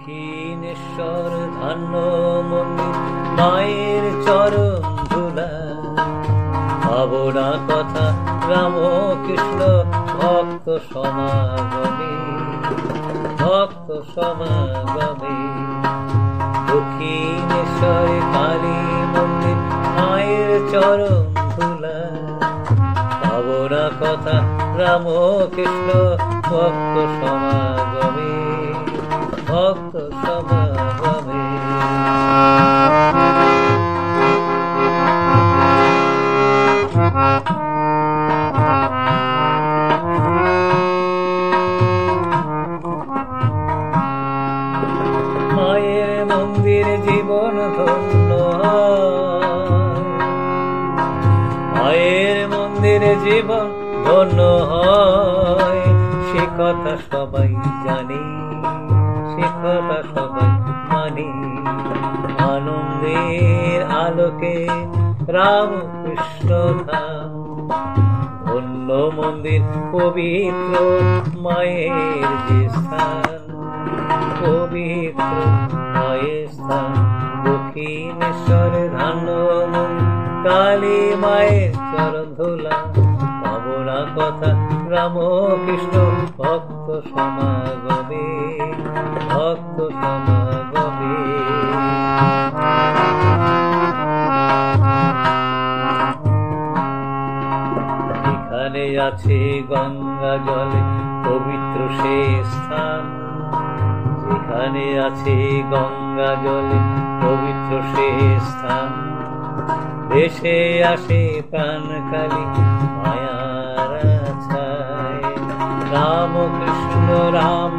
দক্ষিণেশ্বর ধান্য মন্দির মায়ের চরণ ধুলা, ভাবনা কথা রামকৃষ্ণ ভক্ত সমাগমে, ভক্ত সমাগমে। দক্ষিণেশ্বর কালী মন্দির মায়ের চরণ ধুলা, ভাবনা কথা রামকৃষ্ণ ভক্ত সমাগমে, ভক্ত সমাগমে। মায়ের মন্দির জীবন ধন্য হয়, মায়ের মন্দির জীবন ধন্য হয়, সে কথা সবাই জানে, সে কথা সবাই মানে। আনন্দের আলোকে রামকৃষ্ণ ধাম, ধন্য মন্দির পবিত্র মায়ের যে স্থান, পবিত্র মায়ের স্থান। দক্ষিণেশ্বর ধান্য কালী মায়ের চরণ ধুলা, ভাবনা কথা রামকৃষ্ণ ভক্ত সমাগমে, ভক্ত সমাগমে। এখানে আছে গঙ্গা জলে পবিত্র সে স্থান, যেখানে আছে গঙ্গা জলে পবিত্র সে স্থান। দেশে আসে প্রাণ কালী মায়ার ছায়, রামকৃষ্ণ রাম